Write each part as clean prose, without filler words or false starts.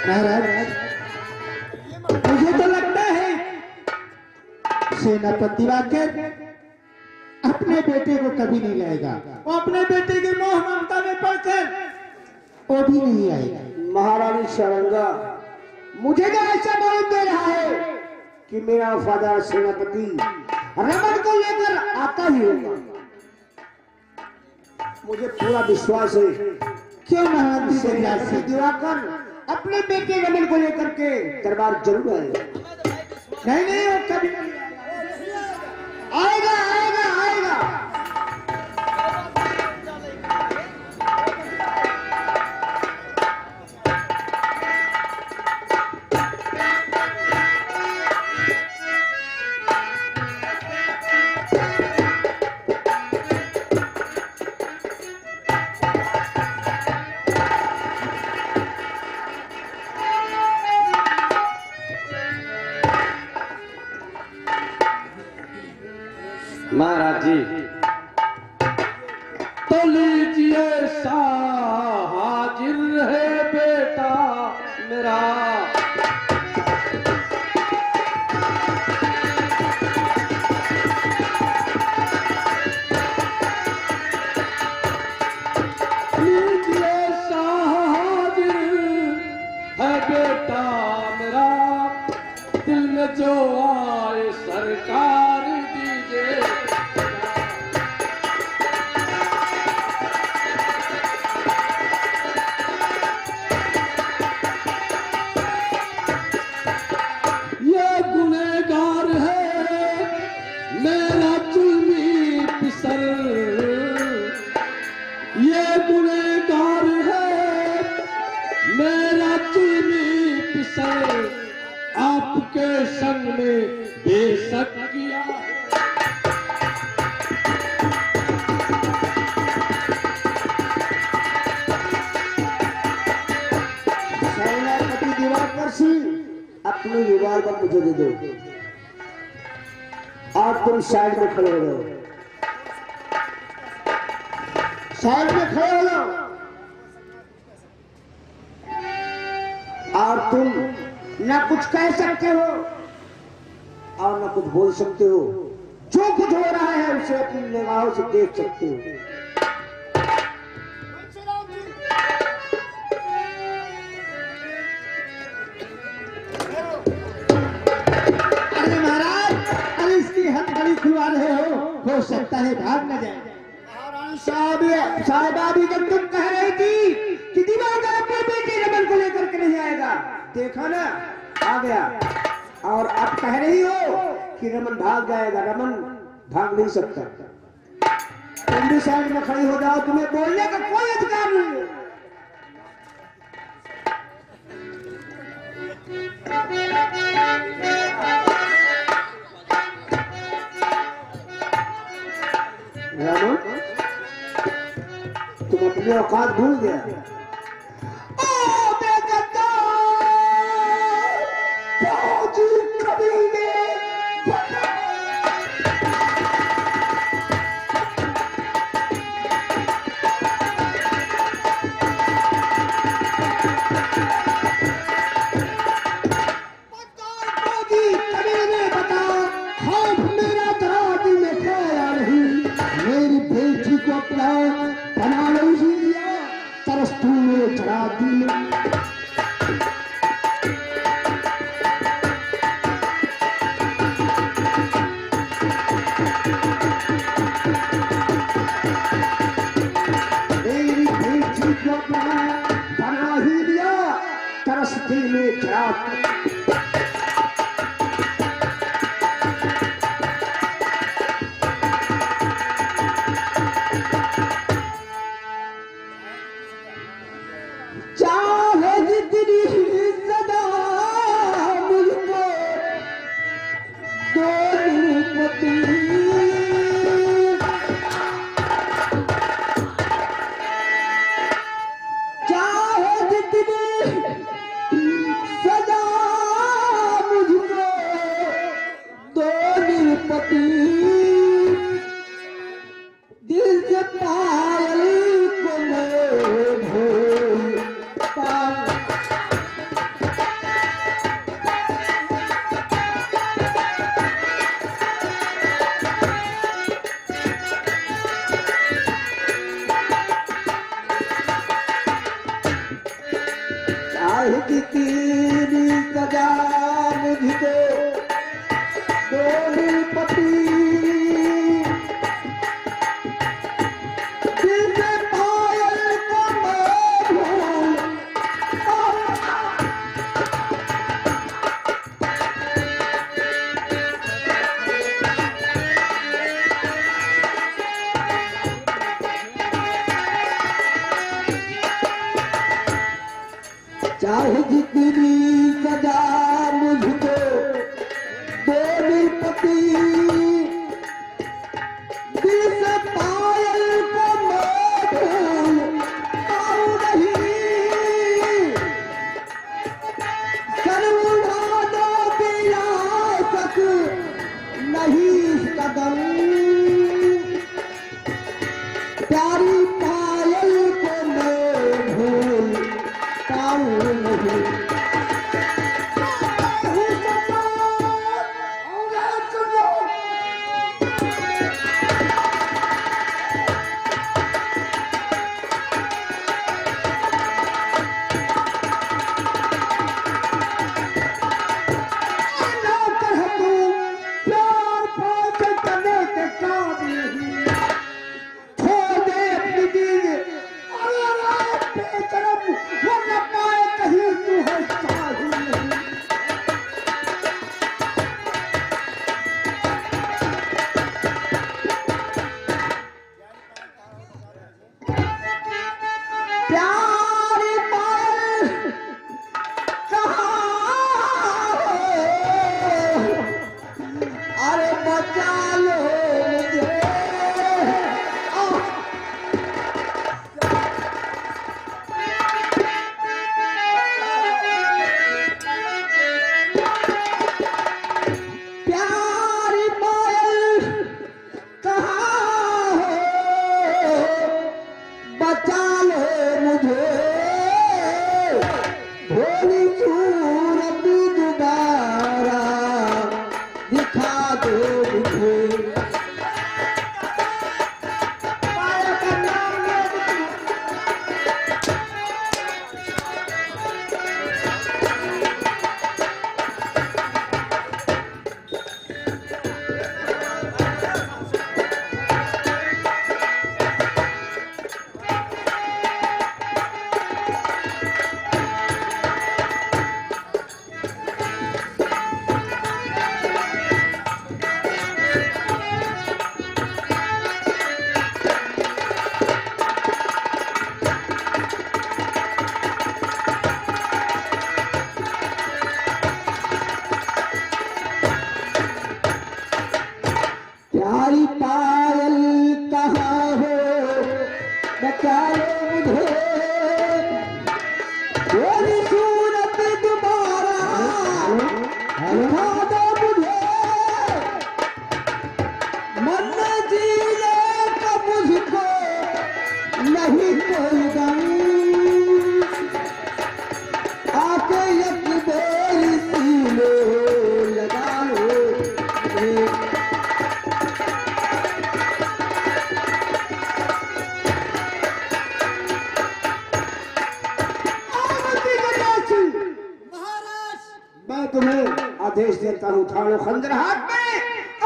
महाराज, मुझे तो लगता है सेनापति वाकई अपने बेटे को कभी नहीं लाएगा। वो अपने बेटे की मोह ममता में पड़कर वो भी नहीं आएगा। महारानी शरंगा, मुझे तो ऐसा मालूम दे रहा है कि मेरा वफादार सेनापति रमन को लेकर आता ही होगा। मुझे पूरा विश्वास है। क्यों महाराज, सेनापति दिवाकर अपने बेटे रमन को लेकर के दरबार जरूर आएगा। नहीं नहीं, वो कभी आएगा आएगा आएगा। महाराज जी, तो लीजिए हाजिर है बेटा मेरा। लीजिए हाजिर है बेटा मेरा, दिल में जो आए सरकार दीजिए। ये गुनहगार है मेरा जुल्मी पिसर, ये गुनहगार है मेरा जुल्मी पिसर, आपके संग में बेशक किया। सेनापति दिवाकर सिंह, अपनी रिवॉल्वर मुझे दे दो और तुम साइड में खड़े हो जाओ। साइड में खड़े हो जाओ और तुम ना कुछ कह सकते हो और ना कुछ बोल सकते हो। जो कुछ हो रहा है उसे अपनी निगाहों से देख सकते हो। अरे महाराज, अरे इसकी हथकड़ी खुलवा रहे हो सकता है भाग न जाए। साहिबा भी जब तुम कह रही थी कि दिवाकर अपने बेटे रमन को लेकर के नहीं आएगा, देखा ना, आ गया। और अब कह रही हो कि रमन भाग जाएगा। रमन भाग नहीं सकता। तुम भी साइड में खड़ी हो जाओ, तुम्हें बोलने का कोई अधिकार नहीं है। रमन, तुम अपने औकात भूल गया। चढ़ा दी। मेरी बेटी को बना ही दिया, तरस दिल में चढ़ा। चाहे जितनी सदा मुझको दो पति, चाहे जितनी सदा चाहे जितनी सजा मुझको देवी पति, दिल से पायल को मैं भूल पाऊं नहीं, सर उड़ा दो विरासत नहीं इस कदम, प्यारी पायल को मैं भूल पाऊं नहीं। प्यारी पायल कहाँ हो बचा लो मुझे, तेरी सूरत दोबारा दिखा दो मुझे, मन जीने का मुझको नहीं कोई गम, आके एक बेरी सीने लगा लो मुझे। मैं तुम्हें आदेश देता हूँ, उठा लो खंजर हाथ में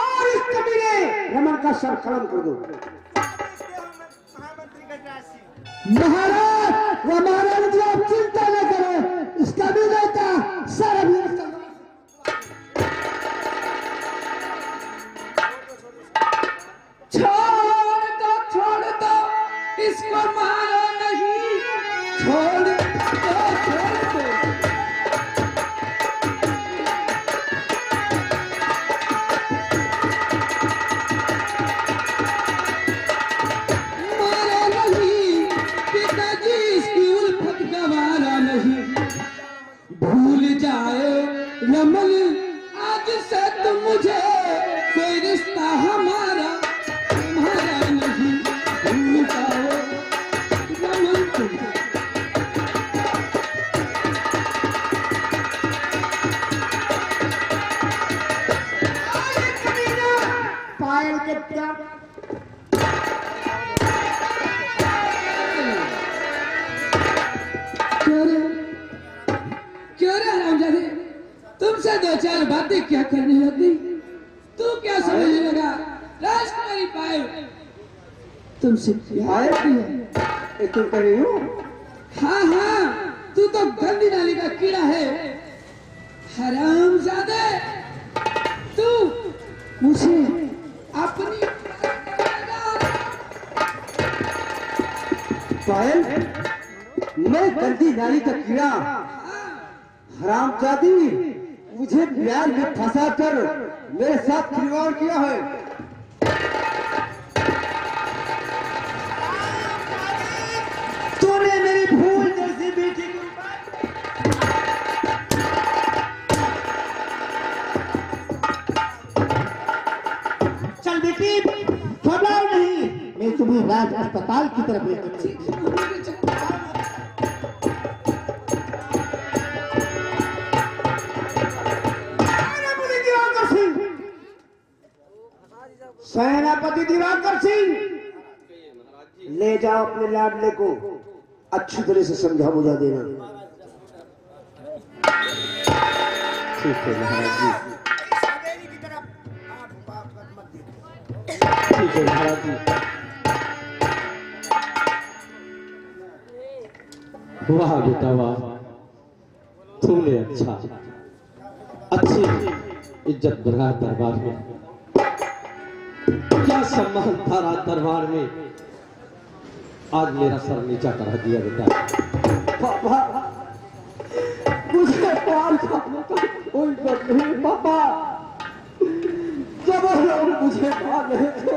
और इस कबीले रमन का सर कलम कर दो। महाराज रमानंद जी आप चिंता न करो, इस कबीले का सर अभी छोड़ दो इसको मारो नहीं, छोड़ दो। रमन आज से तुम मुझे कोई रिश्ता हमारा तुम्हारा नहीं, भूल जाओ रमन तुम। पायल के प्यार क्यों रे रामजादे, तुमसे दो चार बातें क्या करने लग गई? तू क्या समझने लगा? राजकुमारी पायल तुमसे प्यार किया? ये तुम कर रही हो? हाँ हाँ, तू तो गंदी नाली का कीड़ा है हरामजादे। तू मुझे अपनी पायल, मैं गंदी नाली का कीड़ा? हरामजादी, मुझे प्यार में फंसा कर मेरे साथ खिलवाड़ किया है। तूने मेरी फूल जैसी बेटी को चल बेटी, घबराओ नहीं, मैं तुम्हें राज अस्पताल की तरफ लेकर चलूंगा। सेनापति दिवाकर सिंह, ले जाओ अपने लाडले को, अच्छी तरह से समझा बुझा देना। ठीक है महाराज जी, ठीक है महाराज जी। वाह बेटा वाह, तुमने अच्छी इज्जत बढ़ाया दरबार में। क्या सम्मान था राज दरबार में, आज मेरा सर नीचा करा दिया बेटा। पापा, मुझे पाल खाने का कोई डर नहीं पापा। जब लोग मुझे पाल रहे थे,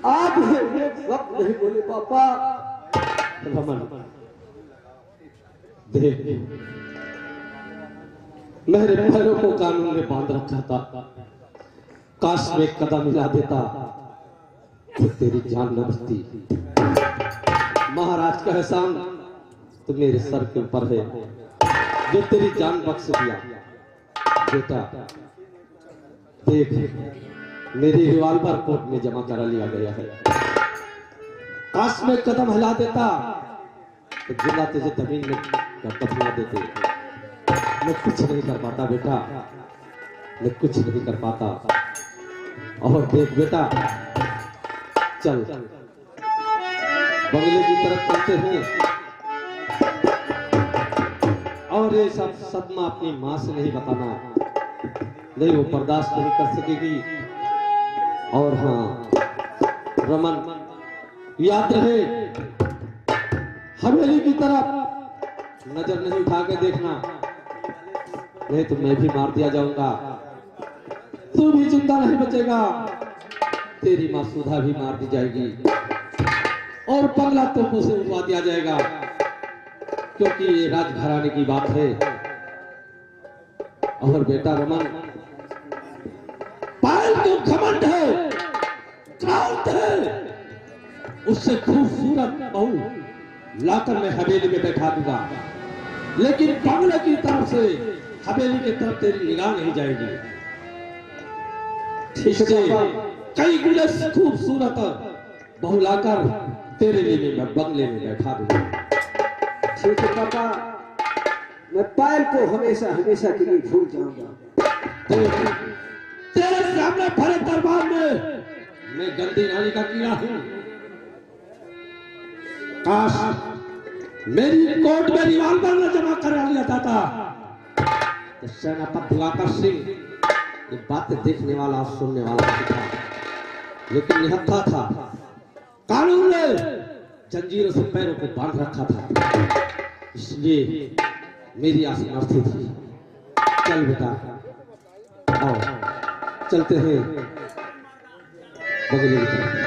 आप एक शब्द नहीं बोले पापा। रमन देख, मेरे पैरों को कानून ने बांध रखा था, काश में कदम हिला देता तो तेरी जान न बचती। महाराज का एहसान तो मेरे सर के ऊपर है, जो तेरी जान बख्श दिया। बेटा देख, मेरी रिवॉल्वर कोर्ट में जमा करा लिया गया है, काश में कदम हिला देता तो जिला तुझे जमीन में दफना देते। मैं कुछ नहीं कर पाता बेटा, मैं कुछ नहीं कर पाता। और देख बेटा, चल बंगले की तरफ चलते हैं, और ये सब सदमा अपनी माँ से नहीं बताना, नहीं वो बर्दाश्त नहीं कर सकेगी। और हाँ रमन, याद रहे, हवेली की तरफ नजर नहीं उठा के देखना, नहीं तो मैं भी मार दिया जाऊंगा। तू भी जिंदा नहीं बचेगा, तेरी माँ सुधा भी मार दी जाएगी, और बंगला तुमको से उठवा दिया जाएगा, क्योंकि ये राजघराने की बात है। और बेटा रमन, पायल तो घमंड है, क्राउड है, उससे खूबसूरत बहू लाकर मैं हवेली में बैठा दूंगा, लेकिन बंगले की तरफ से हवेली की तरफ तेरी निगाह नहीं जाएगी। इससे कई गुने खूबसूरत बहू लाकर तेरे लिए मैं बंगले में बैठा दूंगा। ठीक है पापा, मैं पायल को हमेशा हमेशा के लिए भूल जाऊंगा। तेरे सामने भरे दरबार में मैं गंदी रानी का कीड़ा हूं। काश मेरी कोर्ट में रिवॉल्वर न जमा करा लिया जाता तो सेनापति दिवाकर सिंह ये बातें देखने वाला और सुनने वाला था, लेकिन निहत्था था। कानून ने जंजीरों से पैरों को बांध रखा था, इसलिए मेरी असमर्थी थी। चल बेटा, आओ चलते हैं बगले की तरफ।